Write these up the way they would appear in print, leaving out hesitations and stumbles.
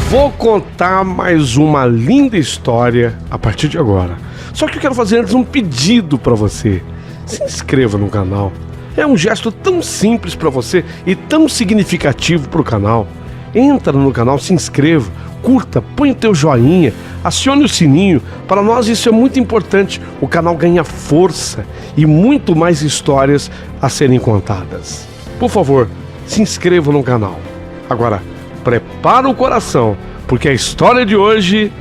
Vou contar mais uma linda história a partir de agora. Só que eu quero fazer antes um pedido para você. Se inscreva no canal. É um gesto tão simples para você e tão significativo para o canal. Entra no canal, se inscreva, curta, põe o teu joinha, acione o sininho. Para nós isso é muito importante. O canal ganha força e muito mais histórias a serem contadas. Por favor, se inscreva no canal. Agora, prepara o coração, porque a história de hoje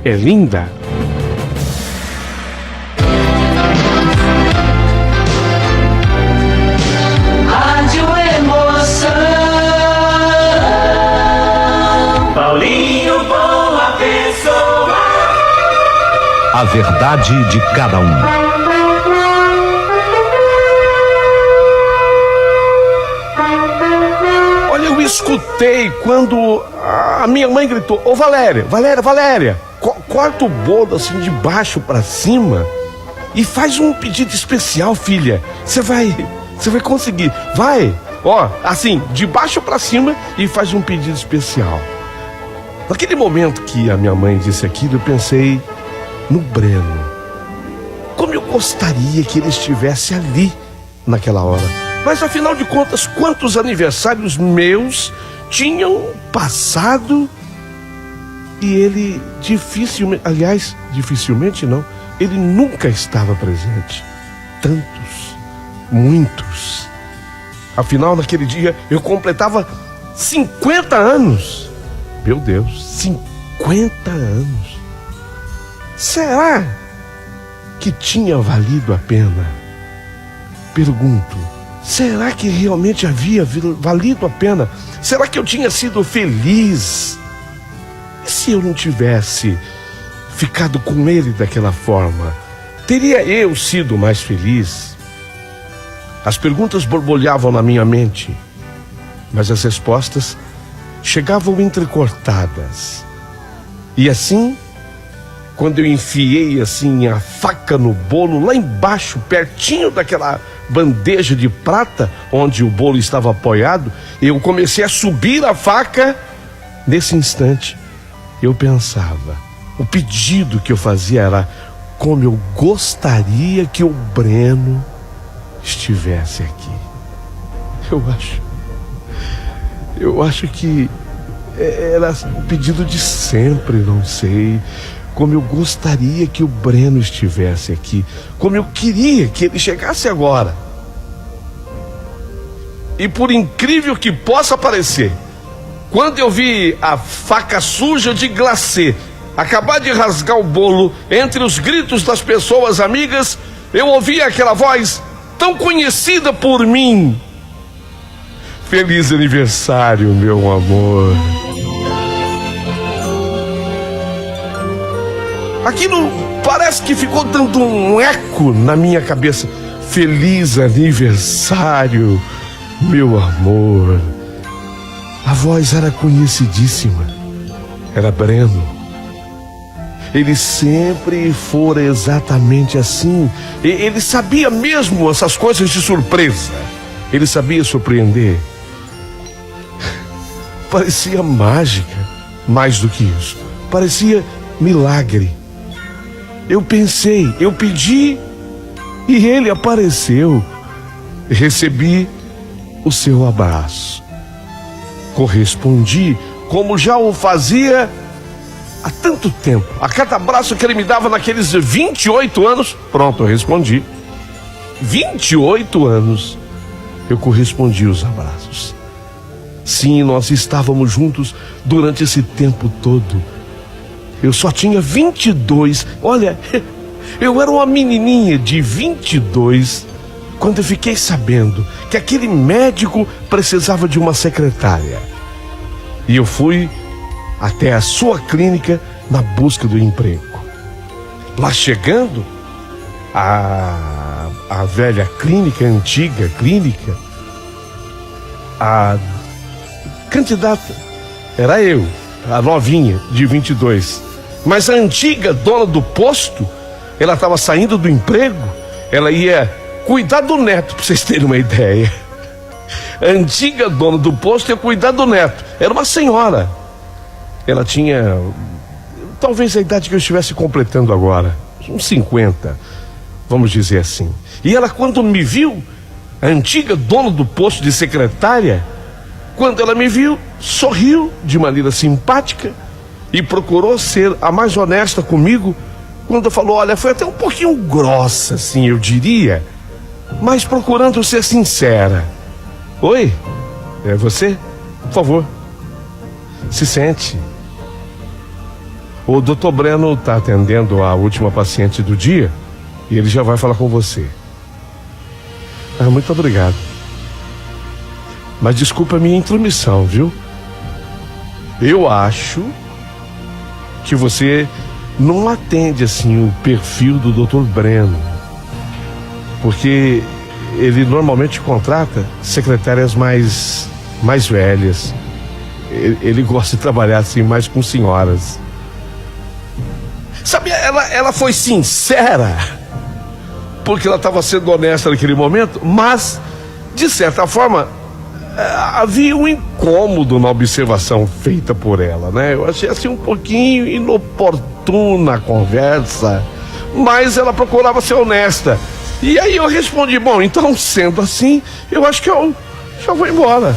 é linda. Rádio Emoção. Paulinho Boa Pessoa. A verdade de cada um. Olha, eu escutei quando a minha mãe gritou: ô Valéria, corta o bolo assim de baixo pra cima e faz um pedido especial, filha. Você vai conseguir. Vai, ó, assim, de baixo pra cima e faz um pedido especial. Naquele momento que a minha mãe disse aquilo, eu pensei no Breno. Como eu gostaria que ele estivesse ali naquela hora. Mas afinal de contas, quantos aniversários meus tinham passado e ele dificilmente não, ele nunca estava presente. Tantos, muitos. Afinal, naquele dia eu completava 50 anos. Meu Deus, 50 anos. Será que tinha valido a pena? Pergunto. Será que realmente havia valido a pena? Será que eu tinha sido feliz? E se eu não tivesse ficado com ele daquela forma? Teria eu sido mais feliz? As perguntas borbulhavam na minha mente, mas as respostas chegavam entrecortadas. E assim, quando eu enfiei assim a faca no bolo, lá embaixo, pertinho daquela bandeja de prata onde o bolo estava apoiado, eu comecei a subir a faca. Nesse instante eu pensava, o pedido que eu fazia era: como eu gostaria que o Breno estivesse aqui. Eu acho que era o pedido de sempre, não sei. Como eu gostaria que o Breno estivesse aqui. Como eu queria que ele chegasse agora. E por incrível que possa parecer, quando eu vi a faca suja de glacê acabar de rasgar o bolo, entre os gritos das pessoas amigas, eu ouvi aquela voz tão conhecida por mim: feliz aniversário, meu amor. Aquilo parece que ficou dando um eco na minha cabeça. Feliz aniversário, meu amor. A voz era conhecidíssima. Era Breno. Ele sempre fora exatamente assim. Ele sabia mesmo essas coisas de surpresa. Ele sabia surpreender. Parecia mágica. Mais do que isso, parecia milagre. Eu pensei, eu pedi e ele apareceu. Recebi o seu abraço. Correspondi como já o fazia há tanto tempo. A cada abraço que ele me dava naqueles 28 anos, pronto, eu respondi. 28 anos eu correspondi os abraços. Sim, nós estávamos juntos durante esse tempo todo. Eu só tinha 22. Olha, eu era uma menininha de 22 quando eu fiquei sabendo que aquele médico precisava de uma secretária. E eu fui até a sua clínica na busca do emprego. Lá chegando, a velha clínica, a antiga clínica, a candidata era eu, a novinha de 22. Mas a antiga dona do posto, ela estava saindo do emprego, ela ia cuidar do neto, para vocês terem uma ideia. A antiga dona do posto ia cuidar do neto. Era uma senhora. Ela tinha talvez a idade que eu estivesse completando agora, uns 50, vamos dizer assim. E ela, quando me viu, a antiga dona do posto de secretária, quando ela me viu, sorriu de maneira simpática e procurou ser a mais honesta comigo. Quando falou, olha, foi até um pouquinho grossa, assim, eu diria, mas procurando ser sincera. Oi, é você? Por favor, se sente. O Dr. Breno está atendendo a última paciente do dia e ele já vai falar com você. Muito obrigado. Mas desculpa a minha intromissão, viu? Eu acho que você não atende assim o perfil do Dr. Breno, porque ele normalmente contrata secretárias mais velhas. Ele gosta de trabalhar assim mais com senhoras. Sabe, ela foi sincera, porque ela estava sendo honesta naquele momento, mas, de certa forma, havia um incômodo na observação feita por ela, né? Eu achei assim um pouquinho inoportuna a conversa, mas ela procurava ser honesta. E aí eu respondi, bom, então, sendo assim, eu acho que eu já vou embora.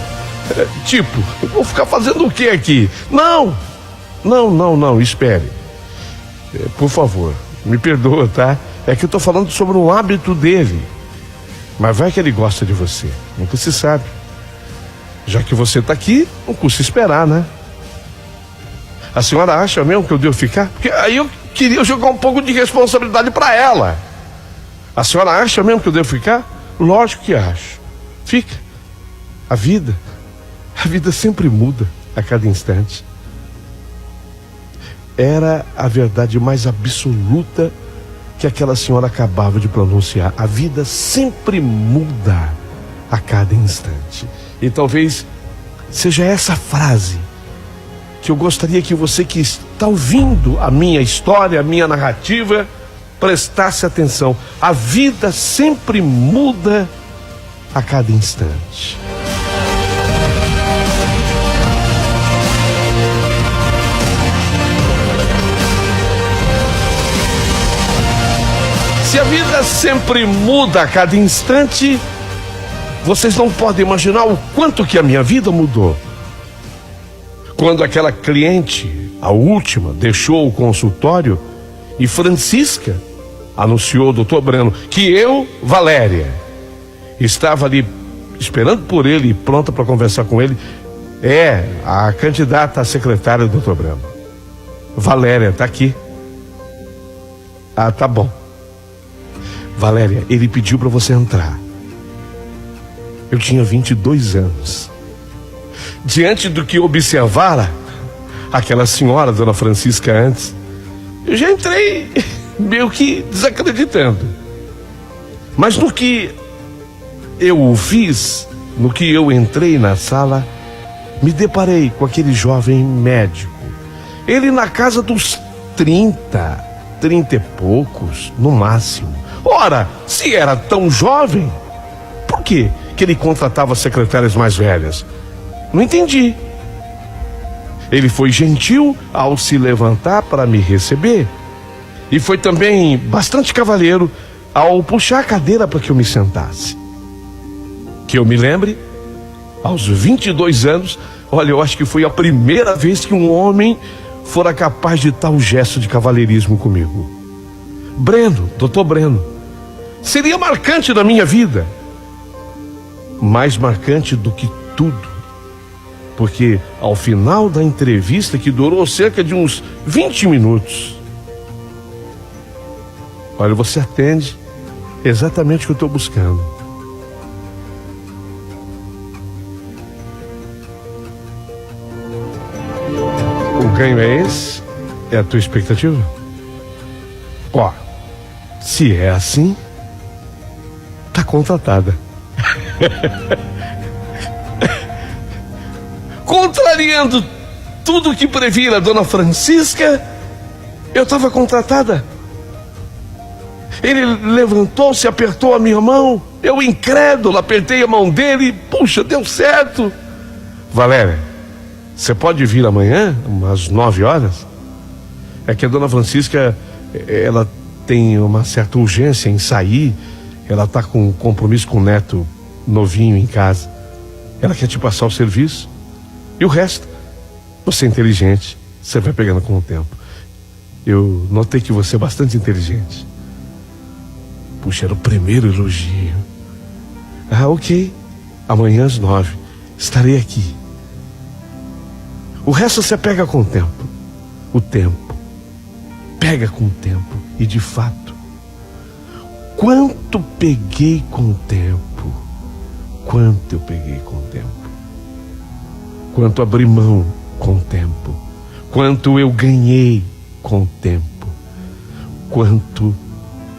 Tipo, eu vou ficar fazendo o que aqui? Não, espere. Por favor, me perdoa, tá? É que eu tô falando sobre um hábito dele. Mas vai que ele gosta de você, nunca se sabe. Já que você tá aqui, não custa esperar, né? A senhora acha mesmo que eu devo ficar? Porque aí eu queria jogar um pouco de responsabilidade para ela. A senhora acha mesmo que eu devo ficar? Lógico que acho. Fica. A vida sempre muda a cada instante. Era a verdade mais absoluta que aquela senhora acabava de pronunciar. A vida sempre muda a cada instante. E talvez seja essa frase que eu gostaria que você que está ouvindo a minha história, a minha narrativa, prestasse atenção. A vida sempre muda a cada instante. Se a vida sempre muda a cada instante, vocês não podem imaginar o quanto que a minha vida mudou. Quando aquela cliente, a última, deixou o consultório e Francisca anunciou ao Dr. Breno que eu, Valéria, estava ali esperando por ele e pronta para conversar com ele, a candidata a secretária do Dr. Breno. Valéria, tá aqui. Ah, tá bom. Valéria, ele pediu para você entrar. Eu tinha 22 anos. Diante do que observara aquela senhora, dona Francisca, antes, eu já entrei meio que desacreditando. Mas no que eu fiz, no que eu entrei na sala, me deparei com aquele jovem médico. Ele na casa dos 30 e poucos, no máximo. Ora, se era tão jovem, por que ele contratava secretárias mais velhas? Não entendi. Ele foi gentil ao se levantar para me receber. E foi também bastante cavalheiro ao puxar a cadeira para que eu me sentasse. Que eu me lembre, aos 22 anos, olha, eu acho que foi a primeira vez que um homem fora capaz de tal gesto de cavalheirismo comigo. Breno, Dr. Breno, seria marcante na minha vida. Mais marcante do que tudo. Porque ao final da entrevista, que durou cerca de uns 20 minutos, olha, você atende exatamente o que eu estou buscando. O ganho é esse? É a tua expectativa? Ó, se é assim, tá contratada. Contrariando tudo que previra a dona Francisca, eu estava contratada. Ele levantou-se, apertou a minha mão. Eu, incrédulo, apertei a mão dele. Puxa, deu certo. Valéria, Você pode vir amanhã, umas 9 horas? É que a dona Francisca, ela tem uma certa urgência em sair. Ela está com um compromisso com o neto novinho em casa. Ela quer te passar o serviço. E o resto, você é inteligente, você vai pegando com o tempo. Eu notei que você é bastante inteligente. Puxa, era o primeiro elogio. Ah, ok. Amanhã às 9 estarei aqui. O resto você pega com o tempo. O tempo. Pega com o tempo. E de fato, quanto peguei com o tempo. Quanto eu peguei com o tempo. Quanto abri mão com o tempo. Quanto eu ganhei com o tempo. Quanto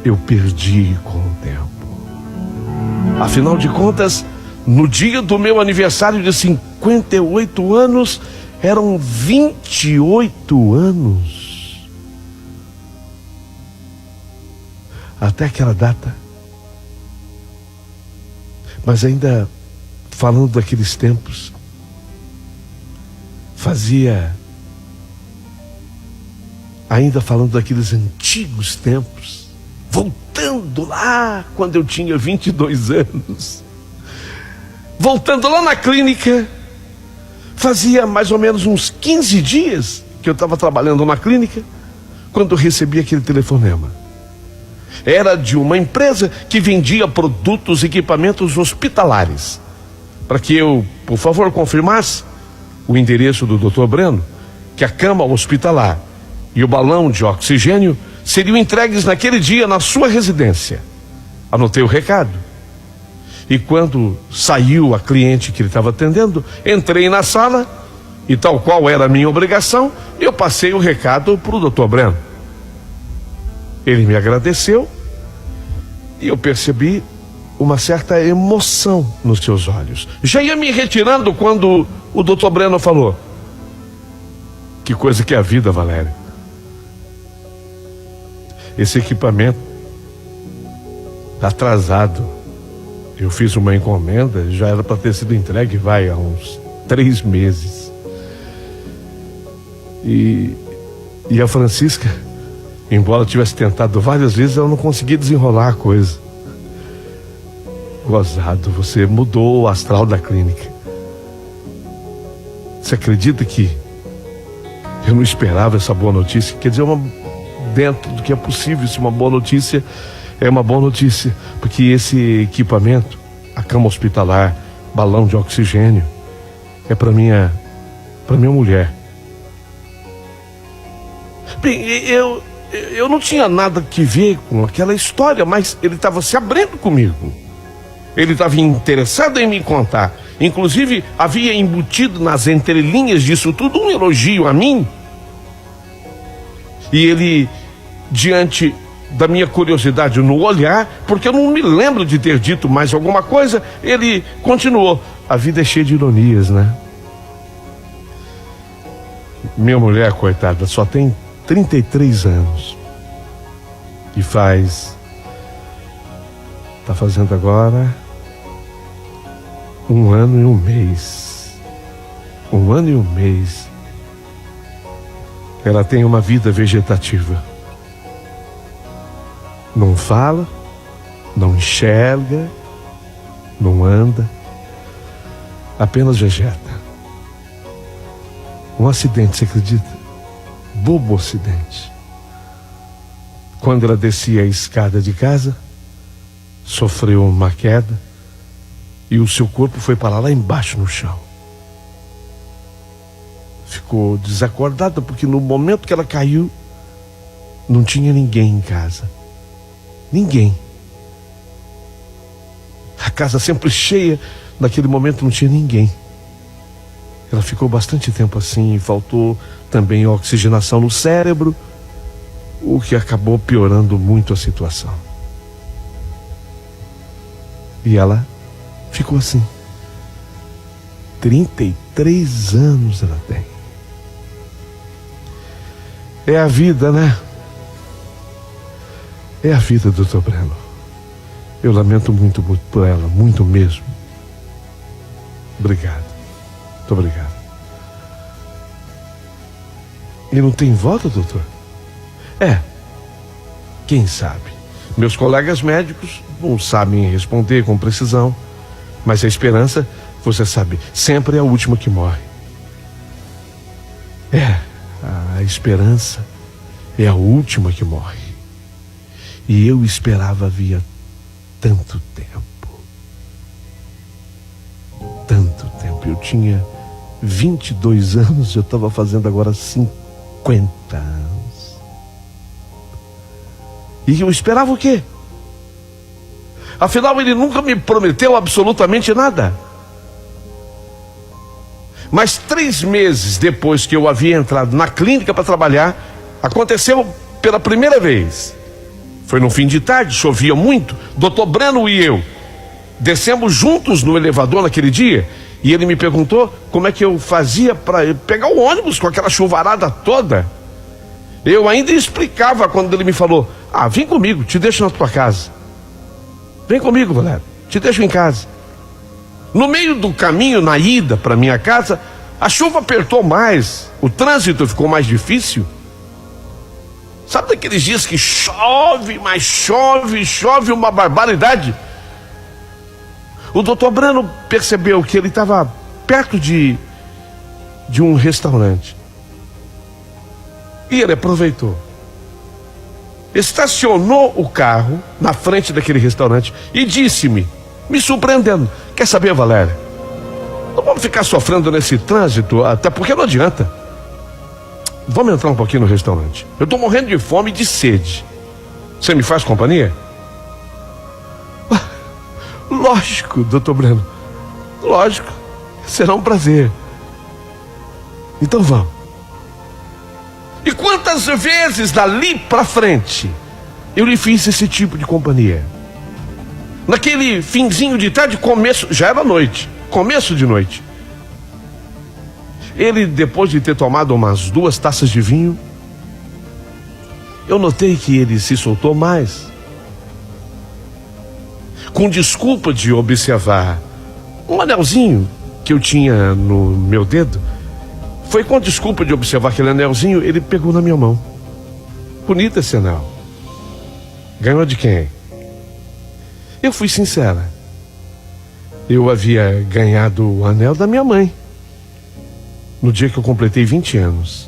eu perdi com o tempo. Afinal de contas, no dia do meu aniversário de 58 anos, eram 28 anos. Até aquela data. Mas ainda falando daqueles tempos, ainda falando daqueles antigos tempos, voltando lá quando eu tinha 22 anos, voltando lá na clínica, fazia mais ou menos uns 15 dias que eu estava trabalhando na clínica, quando eu recebi aquele telefonema. Era de uma empresa que vendia produtos e equipamentos hospitalares, para que eu, por favor, confirmasse o endereço do Dr. Breno, que a cama hospitalar e o balão de oxigênio seriam entregues naquele dia na sua residência. Anotei o recado. E quando saiu a cliente que ele estava atendendo, entrei na sala e, tal qual era a minha obrigação, eu passei o recado para o Dr. Breno. Ele me agradeceu e eu percebi uma certa emoção nos seus olhos. Já ia me retirando quando o Dr. Breno falou: que coisa que é a vida, Valério. Esse equipamento está atrasado. Eu fiz uma encomenda, já era para ter sido entregue, há uns 3 meses. E a Francisca, embora tivesse tentado várias vezes, ela não conseguia desenrolar a coisa. Gozado, você mudou o astral da clínica. Você acredita que eu não esperava essa boa notícia? Quer dizer, dentro do que é possível, se uma boa notícia é uma boa notícia, porque esse equipamento, a cama hospitalar, balão de oxigênio, é para minha mulher. Bem, eu não tinha nada que ver com aquela história, mas ele estava se abrindo comigo. Ele estava interessado em me contar. Inclusive, havia embutido nas entrelinhas disso tudo um elogio a mim. E ele, diante da minha curiosidade no olhar, porque eu não me lembro de ter dito mais alguma coisa, ele continuou: a vida é cheia de ironias, né? Minha mulher, coitada, só tem 33 anos. E está fazendo agora 1 ano e 1 mês. 1 ano e 1 mês. Ela tem uma vida vegetativa. Não fala, não enxerga, não anda, apenas vegeta. Um acidente, você acredita? Bobo acidente. Quando ela descia a escada de casa, sofreu uma queda e o seu corpo foi parar lá embaixo no chão. Ficou desacordada porque no momento que ela caiu, não tinha ninguém em casa. Ninguém. A casa sempre cheia, naquele momento não tinha ninguém. Ela ficou bastante tempo assim e faltou também oxigenação no cérebro, o que acabou piorando muito a situação. E ela ficou assim. 33 anos ela tem. É a vida, né? É a vida, doutor Breno. Eu lamento muito por ela, muito mesmo. Obrigado. Muito obrigado. E não tem volta, doutor? Quem sabe? Meus colegas médicos não sabem responder com precisão, mas a esperança, você sabe, sempre é a última que morre. A esperança é a última que morre. E eu esperava havia tanto tempo. Tanto tempo. Eu tinha 22 anos, eu estava fazendo agora 50 anos. E eu esperava o quê? Afinal, ele nunca me prometeu absolutamente nada. Mas 3 meses depois que eu havia entrado na clínica para trabalhar, aconteceu pela primeira vez. Foi no fim de tarde, chovia muito. Dr. Breno e eu descemos juntos no elevador naquele dia. E ele me perguntou como é que eu fazia para pegar o ônibus com aquela chuvarada toda. Eu ainda explicava quando ele me falou: vem comigo, te deixo na tua casa. Vem comigo, Valério, te deixo em casa. No meio do caminho, na ida para minha casa, a chuva apertou mais, o trânsito ficou mais difícil. Sabe daqueles dias que chove, mas chove uma barbaridade? O doutor Breno percebeu que ele estava perto de um restaurante. E ele aproveitou. Estacionou o carro na frente daquele restaurante e disse-me, me surpreendendo: quer saber, Valéria? Não vamos ficar sofrendo nesse trânsito, até porque não adianta. Vamos entrar um pouquinho no restaurante. Eu estou morrendo de fome e de sede. Você me faz companhia? Lógico, doutor Breno. Lógico. Será um prazer. Então vamos. E quantas vezes dali pra frente eu lhe fiz esse tipo de companhia? Naquele finzinho de tarde, já era noite, começo de noite. Ele, depois de ter tomado umas 2 taças de vinho, eu notei que ele se soltou mais. Com desculpa de observar um anelzinho que eu tinha no meu dedo, foi com desculpa de observar aquele anelzinho, ele pegou na minha mão. Bonito esse anel. Ganhou de quem? Eu fui sincera. Eu havia ganhado o anel da minha mãe, no dia que eu completei 20 anos.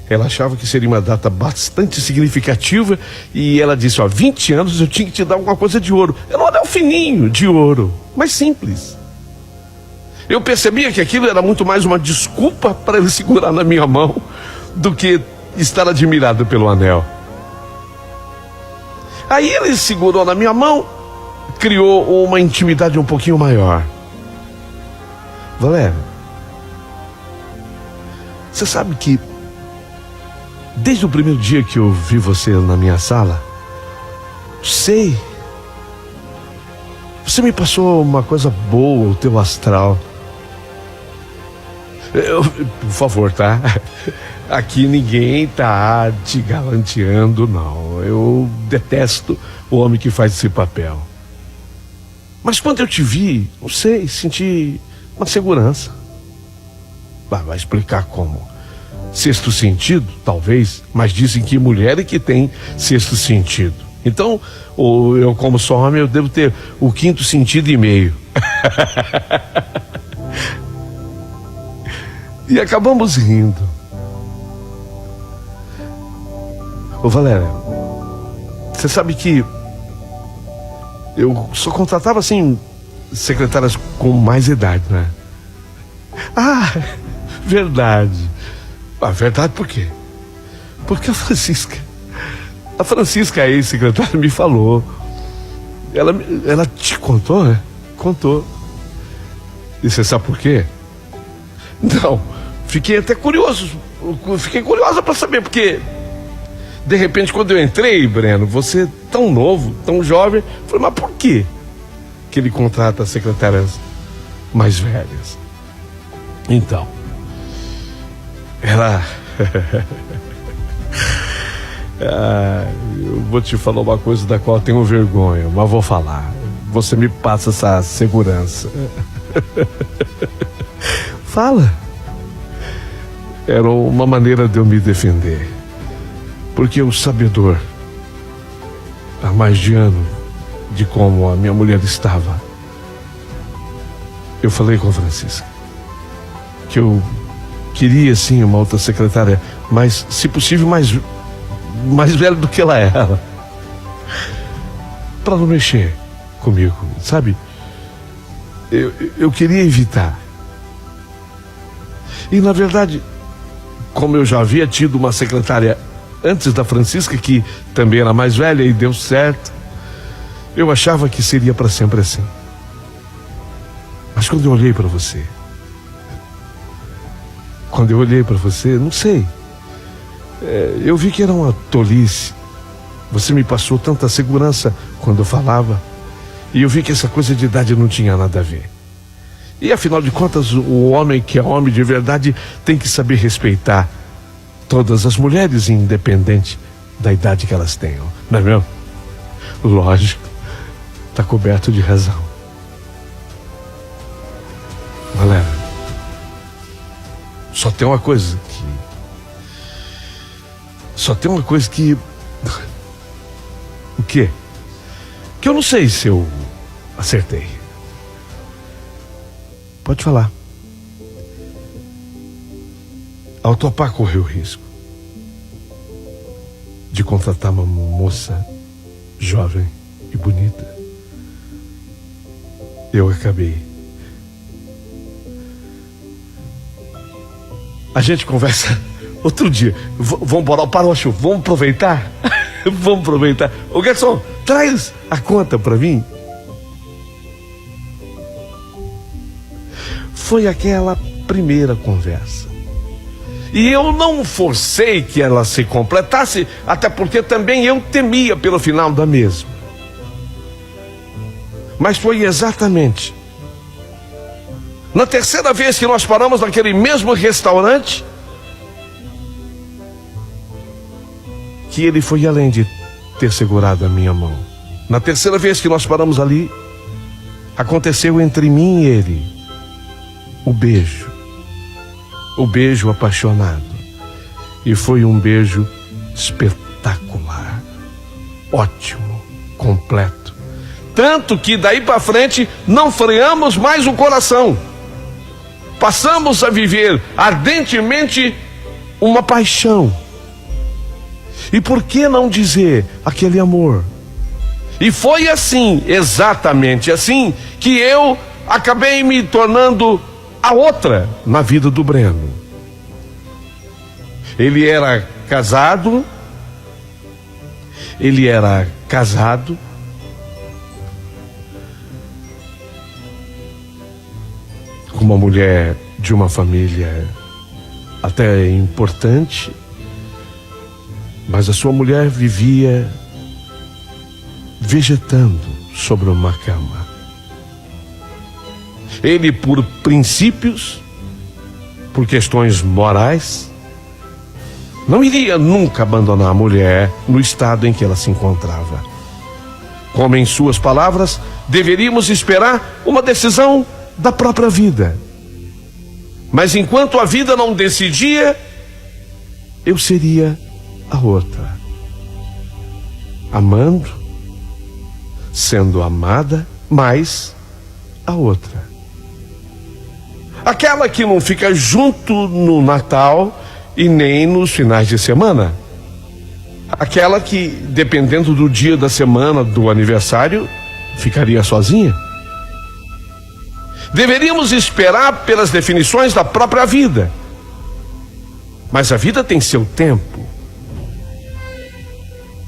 Ela achava que seria uma data bastante significativa e ela disse: 20 anos eu tinha que te dar alguma coisa de ouro. Era um anel fininho de ouro, mas simples. Eu percebia que aquilo era muito mais uma desculpa para ele segurar na minha mão do que estar admirado pelo anel. Aí ele segurou na minha mão, criou uma intimidade um pouquinho maior. Valério, você sabe que desde o primeiro dia que eu vi você na minha sala, você me passou uma coisa boa, o teu astral. Por favor, tá? Aqui ninguém tá te galanteando, não. Eu detesto o homem que faz esse papel. Mas quando eu te vi, não sei, senti uma segurança. Vai explicar como? Sexto sentido, talvez, mas dizem que mulher é que tem sexto sentido. Então, eu como só homem, eu devo ter o 5º sentido e meio. E acabamos rindo. Ô Valéria, você sabe que eu só contratava assim secretárias com mais idade, né? Verdade. Verdade por quê? Porque a Francisca, a ex-secretária, me falou. Ela te contou, né? Contou. E você sabe por quê? Não, fiquei até curioso. Fiquei curiosa para saber, porque de repente quando eu entrei, Breno, você tão novo, tão jovem, eu falei, mas por quê que ele contrata secretárias mais velhas? Então, ela... eu vou te falar uma coisa da qual eu tenho vergonha, mas vou falar. Você me passa essa segurança. Fala. Era uma maneira de eu me defender. Porque o sabedor, há mais de ano, de como a minha mulher estava, eu falei com a Francisca que eu queria sim uma outra secretária, mas se possível mais velha do que ela era, para não mexer comigo, sabe? Eu queria evitar. E na verdade, como eu já havia tido uma secretária antes da Francisca, que também era mais velha e deu certo, eu achava que seria para sempre assim. Mas quando eu olhei para você, não sei, eu vi que era uma tolice. Você me passou tanta segurança quando eu falava, e eu vi que essa coisa de idade não tinha nada a ver. E afinal de contas, o homem que é homem de verdade tem que saber respeitar todas as mulheres, independente da idade que elas tenham, não é mesmo? Lógico, está coberto de razão. Galera, só tem uma coisa que... O quê? Que eu não sei se eu acertei. Pode falar. Ao topar correr o risco de contratar uma moça jovem e bonita, eu acabei. A gente conversa outro dia. Vamos para o show, vamos aproveitar? Vamos aproveitar. Ô garçom, traz a conta para mim. Foi aquela primeira conversa. E eu não forcei que ela se completasse, até porque também eu temia pelo final da mesma. Mas foi exatamente na terceira vez que nós paramos naquele mesmo restaurante que ele foi além de ter segurado a minha mão. Na terceira vez que nós paramos ali, aconteceu entre mim e ele o beijo apaixonado. E foi um beijo espetacular, ótimo, completo. Tanto que daí para frente não freamos mais o coração. Passamos a viver ardentemente uma paixão. E por que não dizer aquele amor? E foi assim, exatamente assim, que eu acabei me tornando a outra na vida do Breno. Ele era casado com uma mulher de uma família até importante, mas a sua mulher vivia vegetando sobre uma cama. Ele, por princípios, por questões morais, não iria nunca abandonar a mulher no estado em que ela se encontrava. Como em suas palavras, deveríamos esperar uma decisão da própria vida. Mas enquanto a vida não decidia, eu seria a outra. Amando, sendo amada, mas a outra. Aquela que não fica junto no Natal e nem nos finais de semana. Aquela que, dependendo do dia da semana, do aniversário, ficaria sozinha. Deveríamos esperar pelas definições da própria vida. Mas a vida tem seu tempo.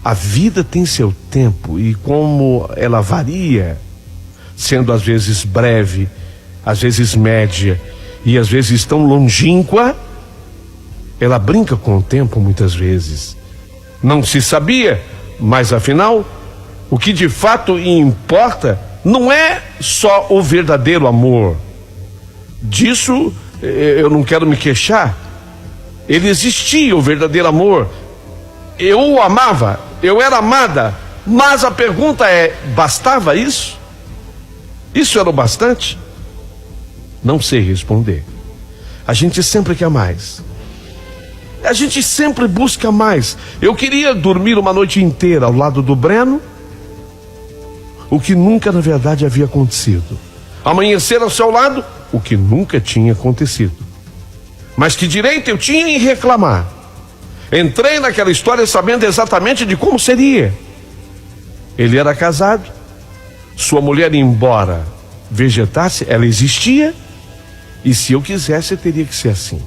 A vida tem seu tempo, e como ela varia, sendo às vezes breve, às vezes média e às vezes tão longínqua, ela brinca com o tempo muitas vezes. Não se sabia, mas afinal, o que de fato importa não é só o verdadeiro amor. Disso eu não quero me queixar. Ele existia, o verdadeiro amor. Eu o amava, eu era amada, mas a pergunta é: bastava isso? Isso era o bastante? Não sei responder. A gente sempre quer mais. A gente sempre busca mais. Eu queria dormir uma noite inteira ao lado do Breno, o que nunca na verdade havia acontecido. Amanhecer ao seu lado, o que nunca tinha acontecido. Mas que direito eu tinha em reclamar? Entrei naquela história sabendo exatamente de como seria. Ele era casado, sua mulher, embora vegetasse, ela existia, e se eu quisesse teria que ser assim.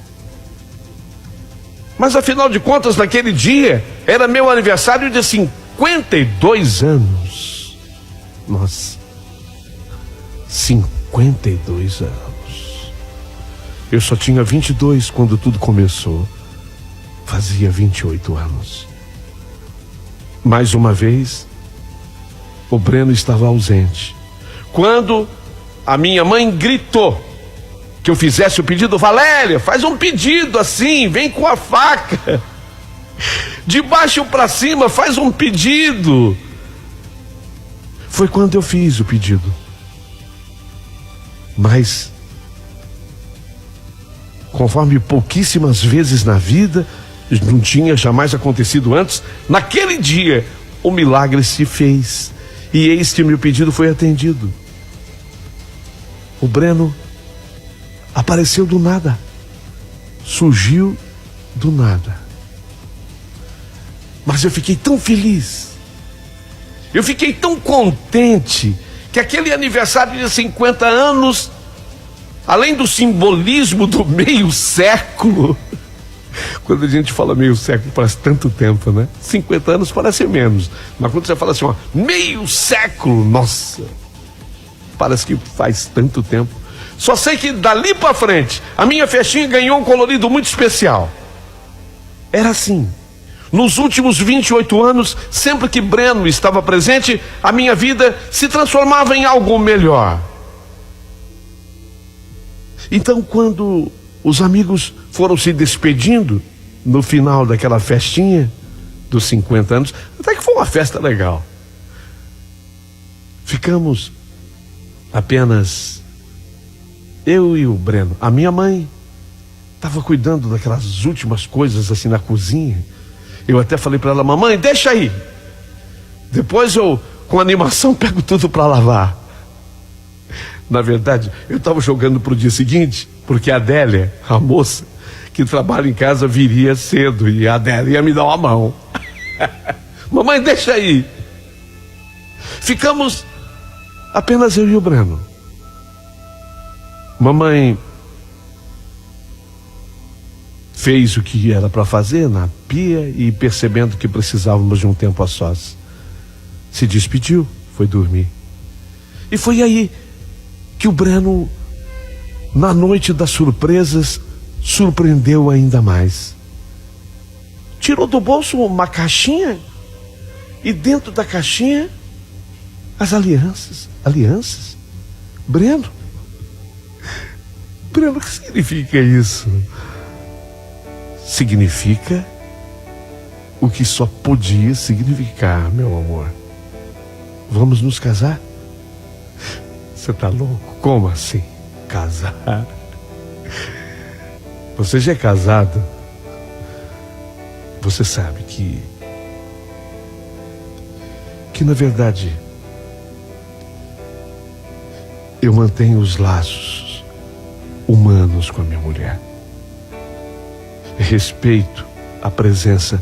Mas afinal de contas, naquele dia, era meu aniversário de 52 anos. Nossa, 52 anos. Eu só tinha 22 quando tudo começou. Fazia 28 anos. Mais uma vez, o Breno estava ausente. Quando a minha mãe gritou que eu fizesse o pedido: Valéria, faz um pedido assim, vem com a faca. De baixo para cima, faz um pedido. Foi quando eu fiz o pedido. Mas, conforme pouquíssimas vezes na vida, não tinha jamais acontecido antes, naquele dia o milagre se fez. E eis que meu pedido foi atendido. O Breno apareceu do nada. Surgiu do nada. Mas eu fiquei tão feliz. Eu fiquei tão contente que aquele aniversário de 50 anos, além do simbolismo do meio século, quando a gente fala meio século parece tanto tempo, né? 50 anos parece menos. Mas quando você fala assim, ó, meio século, nossa, parece que faz tanto tempo. Só sei que dali para frente, a minha festinha ganhou um colorido muito especial. Era assim. Nos últimos 28 anos, sempre que Breno estava presente, a minha vida se transformava em algo melhor. Então, quando os amigos foram se despedindo no final daquela festinha dos 50 anos, até que foi uma festa legal. Ficamos apenas eu e o Breno. A minha mãe estava cuidando daquelas últimas coisas assim na cozinha. Eu até falei para ela: mamãe, deixa aí. Depois eu, com animação, pego tudo para lavar. Na verdade, eu estava jogando para o dia seguinte, porque a Adélia, a moça que trabalha em casa, viria cedo e a Adélia ia me dar uma mão. Mamãe, deixa aí. Ficamos apenas eu e o Breno. Mamãe fez o que era para fazer na pia e, percebendo que precisávamos de um tempo a sós, se despediu, foi dormir. E foi aí que o Breno, na noite das surpresas, surpreendeu ainda mais. Tirou do bolso uma caixinha e dentro da caixinha as alianças. Alianças? Breno, o que significa isso? Significa o que só podia significar, meu amor. Vamos nos casar? Você tá louco? Como assim? Casar? Você já é casado? Você sabe que na verdade eu mantenho os laços humanos com a minha mulher. Respeito a presença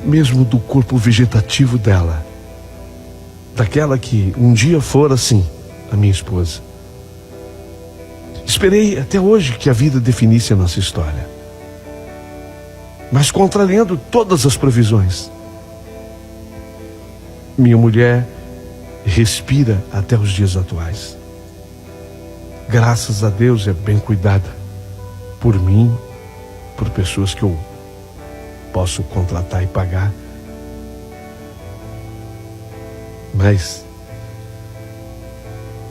mesmo do corpo vegetativo dela, daquela que um dia fora assim a minha esposa. Esperei até hoje que a vida definisse a nossa história, mas contrariando todas as previsões, minha mulher respira até os dias atuais. Graças a Deus é bem cuidada por mim, por pessoas que eu posso contratar e pagar. Mas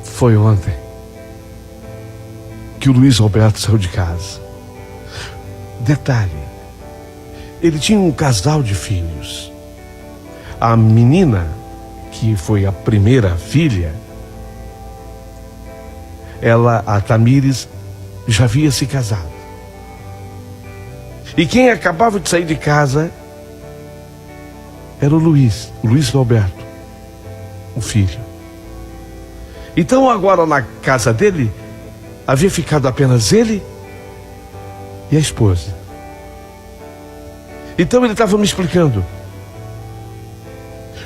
foi ontem que o Luiz Roberto saiu de casa. Detalhe, ele tinha um casal de filhos. A menina, que foi a primeira filha, ela, a Tamires, já havia se casado. E quem acabava de sair de casa era o Luiz Roberto, o filho. Então agora na casa dele havia ficado apenas ele e a esposa. Então ele estava me explicando: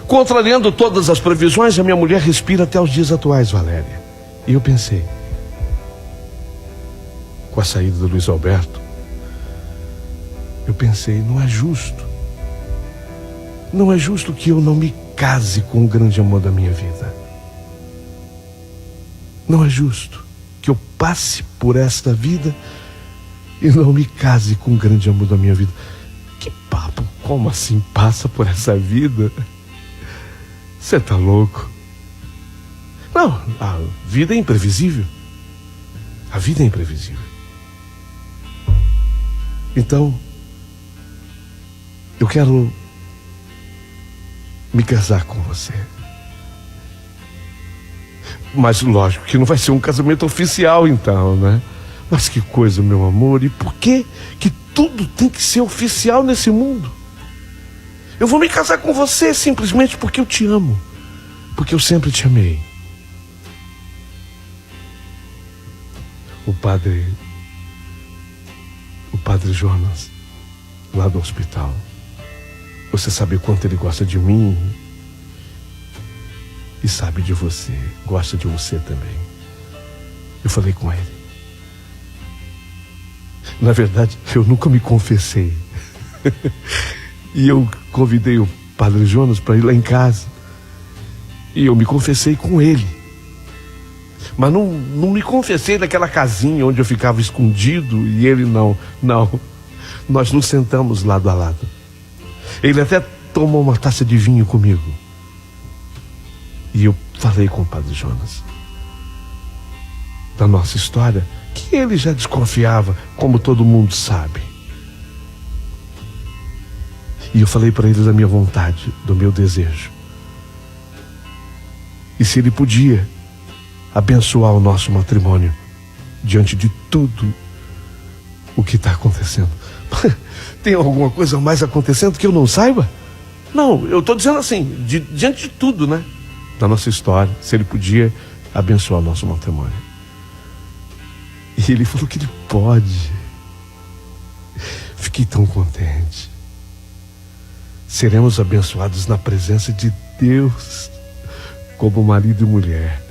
contrariando todas as previsões, a minha mulher respira até os dias atuais, Valéria. E eu pensei, com a saída do Luiz Alberto, eu pensei, não é justo. Não é justo que eu não me case com o grande amor da minha vida. Não é justo que eu passe por esta vida e não me case com o grande amor da minha vida. Que papo, como assim passa por essa vida? Você tá louco? Não, a vida é imprevisível. A vida é imprevisível. Então, eu quero me casar com você. Mas lógico que não vai ser um casamento oficial então, né? Mas que coisa, meu amor. E por que tudo tem que ser oficial nesse mundo? Eu vou me casar com você simplesmente porque eu te amo. Porque eu sempre te amei. O padre Jonas, lá do hospital, você sabe o quanto ele gosta de mim e sabe de você, gosta de você também. Eu falei com ele. Na verdade, eu nunca me confessei. E eu convidei o padre Jonas para ir lá em casa. E eu me confessei com ele. Mas não me confessei naquela casinha onde eu ficava escondido e ele não. Não. Nós nos sentamos lado a lado. Ele até tomou uma taça de vinho comigo. E eu falei com o padre Jonas da nossa história, que ele já desconfiava, como todo mundo sabe. E eu falei para ele da minha vontade, do meu desejo. E se ele podia abençoar o nosso matrimônio diante de tudo o que está acontecendo. Tem alguma coisa mais acontecendo que eu não saiba? Não, eu estou dizendo assim, diante de tudo, né? Da nossa história, se ele podia abençoar o nosso matrimônio. E ele falou que ele pode. Fiquei tão contente. Seremos abençoados na presença de Deus, como marido e mulher.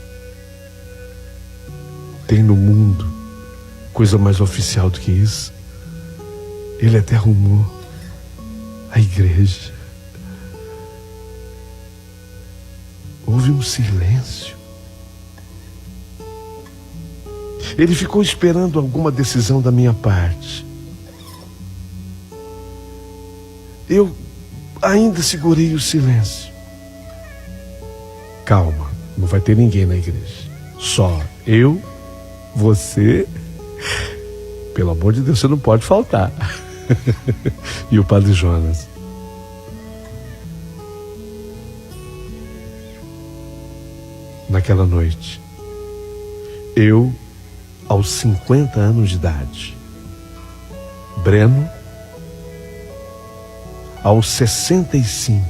Tem no mundo coisa mais oficial do que isso? Ele até arrumou a igreja. Houve um silêncio. Ele ficou esperando alguma decisão da minha parte. Eu ainda segurei o silêncio. Calma, não vai ter ninguém na igreja. Só eu, você. Pelo amor de Deus, você não pode faltar. E o padre Jonas. Naquela noite, eu, aos 50 anos de idade, Breno, aos 65,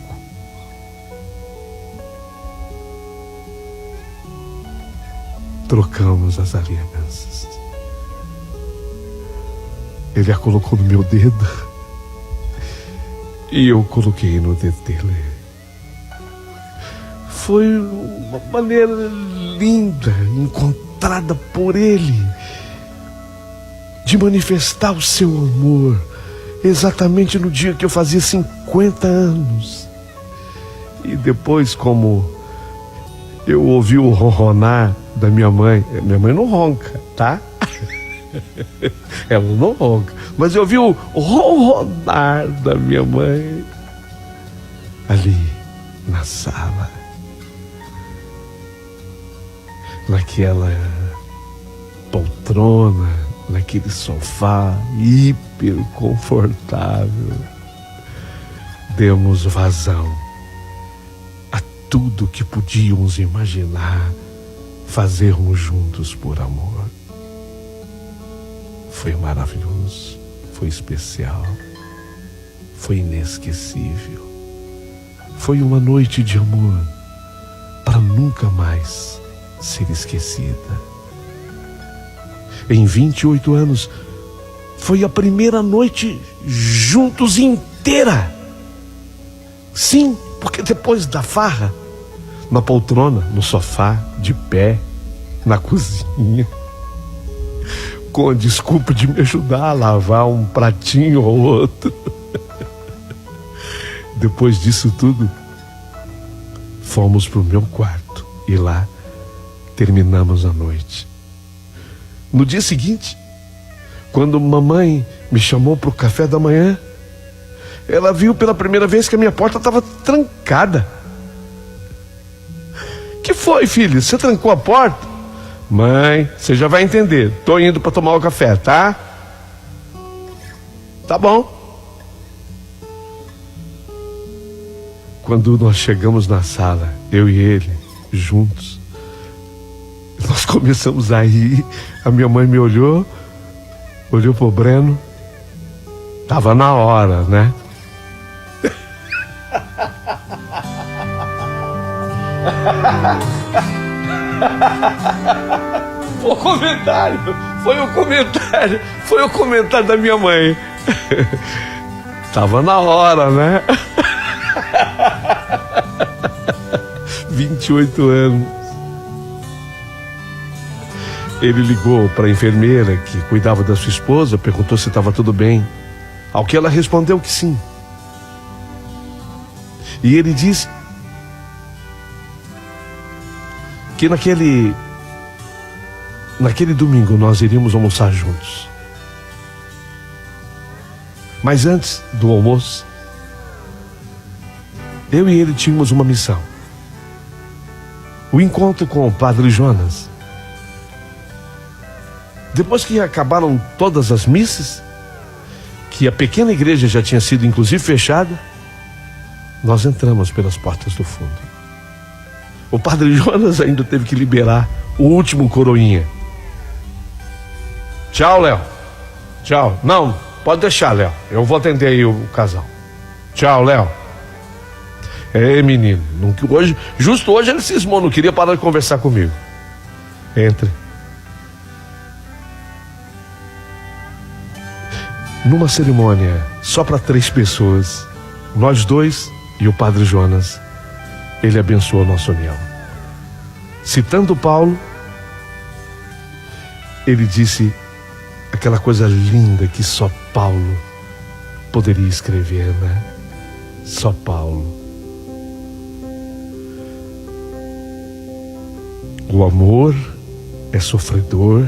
trocamos as alianças. Ele a colocou no meu dedo e eu coloquei no dedo dele. Foi uma maneira linda, encontrada por ele, de manifestar o seu amor, exatamente no dia que eu fazia 50 anos. E depois, como eu ouvi o ronronar da minha mãe não ronca, tá? Ela não ronca, mas eu ouvi o ronronar da minha mãe ali na sala, naquela poltrona, naquele sofá hiper confortável. Demos vazão a tudo que podíamos imaginar fazermos juntos por amor. Foi maravilhoso, foi especial. foi inesquecível. Foi uma noite de amor para nunca mais ser esquecida. Em 28 anos, foi a primeira noite juntos inteira. Sim, porque depois da farra, na poltrona, no sofá, de pé, na cozinha, com a desculpa de me ajudar a lavar um pratinho ou outro. Depois disso tudo, fomos para o meu quarto e lá terminamos a noite. No dia seguinte, quando mamãe me chamou para o café da manhã, ela viu pela primeira vez que a minha porta estava trancada. Que foi, filho? Você trancou a porta? Mãe, você já vai entender. Tô indo para tomar o café, tá? Tá bom. Quando nós chegamos na sala, eu e ele, juntos, nós começamos a rir. A minha mãe me olhou pro Breno. Tava na hora, né? Foi o comentário da minha mãe. Tava na hora, né? 28 anos. Ele ligou para a enfermeira que cuidava da sua esposa, perguntou se estava tudo bem. Ao que ela respondeu que sim. E ele disse que naquele domingo nós iríamos almoçar juntos. Mas antes do almoço, eu e ele tínhamos uma missão. O encontro com o Padre Jonas. Depois que acabaram todas as missas, que a pequena igreja já tinha sido inclusive fechada, nós entramos pelas portas do fundo. O Padre Jonas ainda teve que liberar o último coroinha. Tchau, Léo. Tchau. Não, pode deixar, Léo. Eu vou atender aí o casal. Tchau, Léo. Menino, justo hoje ele cismou, não queria parar de conversar comigo. Entre. Numa cerimônia só para 3 pessoas, nós dois e o Padre Jonas, ele abençoou a nossa união. Citando Paulo, ele disse aquela coisa linda que só Paulo poderia escrever, né? Só Paulo. O amor é sofredor,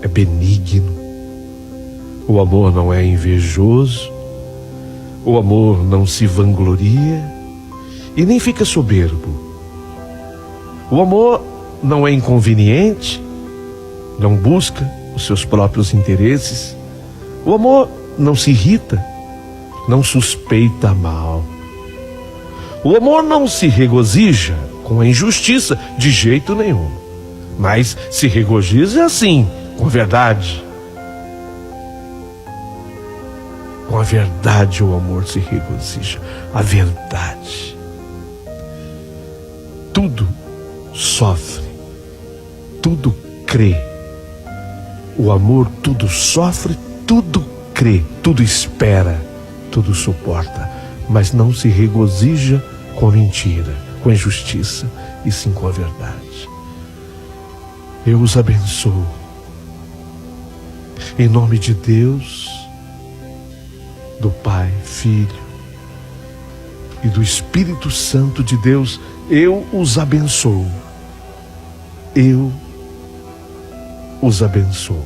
é benigno. O amor não é invejoso. O amor não se vangloria e nem fica soberbo. O amor não é inconveniente, não busca os seus próprios interesses. O amor não se irrita, não suspeita mal. O amor não se regozija com a injustiça de jeito nenhum, mas se regozija assim, com a verdade. Com a verdade o amor se regozija. A verdade. Tudo sofre, tudo crê. O amor tudo sofre, tudo crê, tudo espera, tudo suporta, mas não se regozija com a mentira, com a injustiça, e sim com a verdade. Eu os abençoo. Em nome de Deus, do Pai, Filho e do Espírito Santo de Deus, eu os abençoo. Eu os abençoo.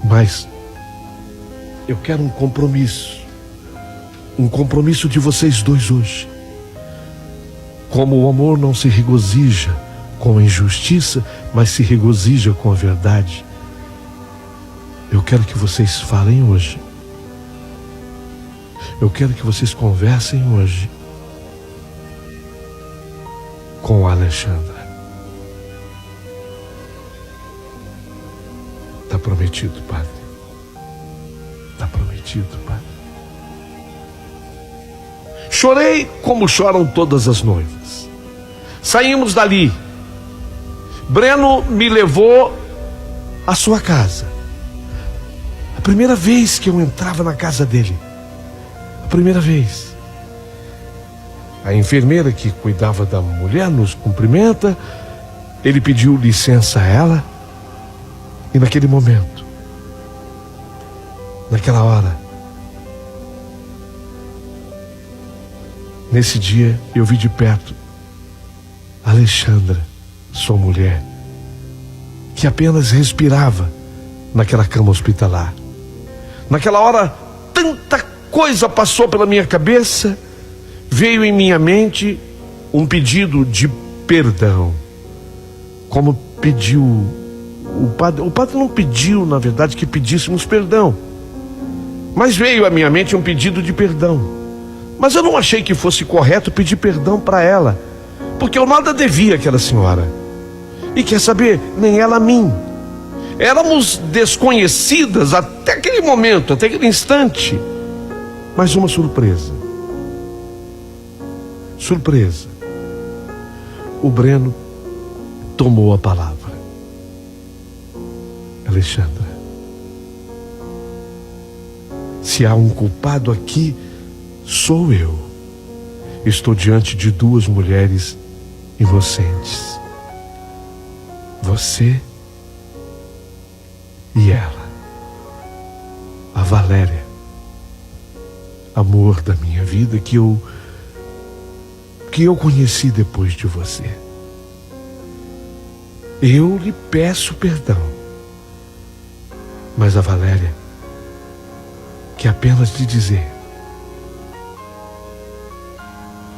Mas eu quero um compromisso de vocês dois hoje. Como o amor não se regozija com a injustiça, mas se regozija com a verdade, eu quero que vocês falem hoje. Eu quero que vocês conversem hoje com a Alexandra. Está prometido, Padre. está prometido, Padre. Chorei como choram todas as noivas. Saímos dali. Breno me levou à sua casa. A primeira vez que eu entrava na casa dele. A primeira vez. A enfermeira que cuidava da mulher nos cumprimenta. Ele pediu licença a ela. E naquele momento, naquela hora, nesse dia, eu vi de perto Alexandra, sua mulher, que apenas respirava naquela cama hospitalar. Naquela hora, tanta coisa passou pela minha cabeça, veio em minha mente um pedido de perdão. Como pediu o padre não pediu, na verdade, que pedíssemos perdão, mas veio à minha mente um pedido de perdão. Mas eu não achei que fosse correto pedir perdão para ela, porque eu nada devia àquela senhora. E quer saber, nem ela a mim. Éramos desconhecidas até aquele momento, até aquele instante. Mas uma surpresa. Surpresa. O Breno tomou a palavra. Alexandra, se há um culpado aqui, sou eu. Estou diante de duas mulheres inocentes. Você e ela. A Valéria. Amor da minha vida que eu conheci depois de você. Eu lhe peço perdão. Mas a Valéria quer apenas lhe dizer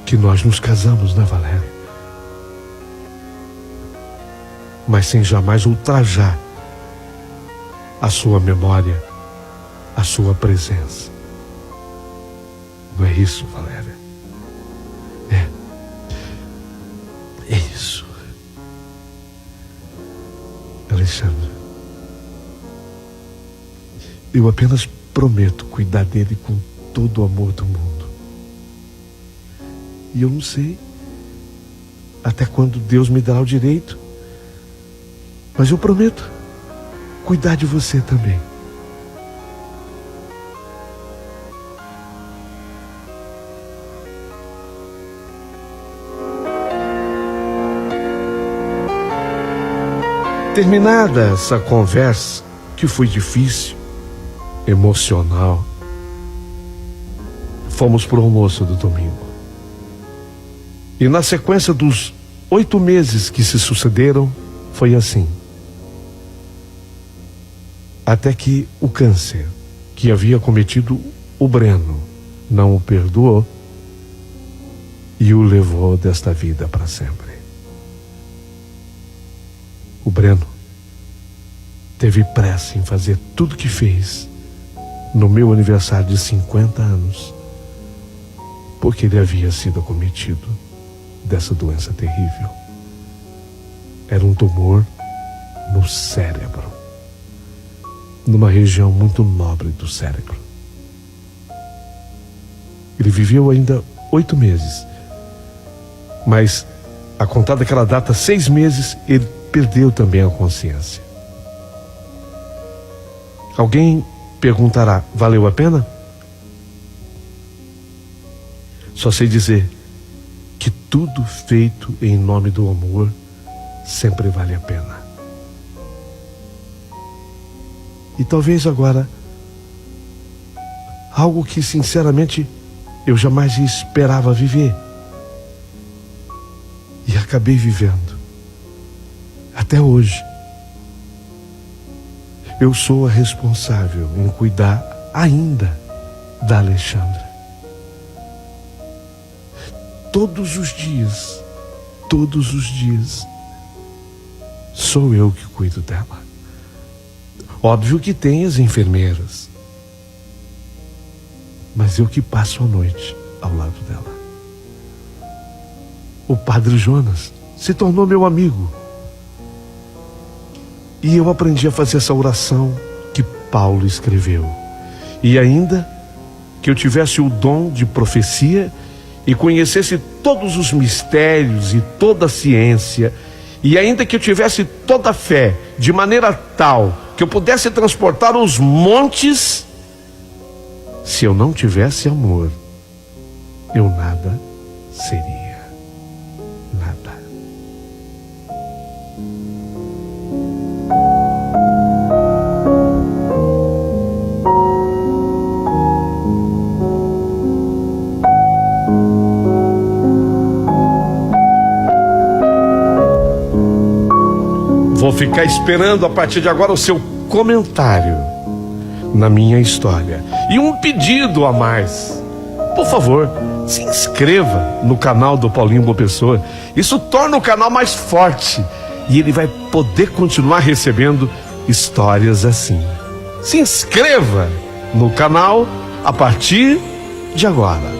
que nós nos casamos, né, Valéria? Mas sem jamais ultrajar a sua memória, a sua presença. Não é isso, Valéria? É isso. Alexandra, eu apenas prometo cuidar dele com todo o amor do mundo. E eu não sei até quando Deus me dará o direito, mas eu prometo cuidar de você também. Terminada essa conversa, que foi difícil, emocional, fomos para o almoço do domingo. E na sequência dos 8 meses que se sucederam, foi assim. Até que o câncer que havia cometido o Breno não o perdoou e o levou desta vida para sempre. O Breno teve pressa em fazer tudo que fez no meu aniversário de 50 anos, porque ele havia sido acometido dessa doença terrível. Era um tumor no cérebro, numa região muito nobre do cérebro. Ele viveu ainda 8 meses, mas a contar daquela data, 6 meses, ele perdeu também a consciência. Alguém perguntará, valeu a pena? Só sei dizer que tudo feito em nome do amor sempre vale a pena. E talvez agora, algo que sinceramente eu jamais esperava viver. E acabei vivendo. Até hoje. Eu sou a responsável em cuidar ainda da Alexandra. Todos os dias, sou eu que cuido dela. Óbvio que tem as enfermeiras, mas eu que passo a noite ao lado dela. O Padre Jonas se tornou meu amigo. E eu aprendi a fazer essa oração que Paulo escreveu. E ainda que eu tivesse o dom de profecia e conhecesse todos os mistérios e toda a ciência, e ainda que eu tivesse toda a fé, de maneira tal que eu pudesse transportar os montes, se eu não tivesse amor, eu nada seria. Nada. Vou ficar esperando a partir de agora o seu comentário na minha história. E um pedido a mais. Por favor, se inscreva no canal do Paulinho Boa Pessoa. Isso torna o canal mais forte e ele vai poder continuar recebendo histórias assim. Se inscreva no canal a partir de agora.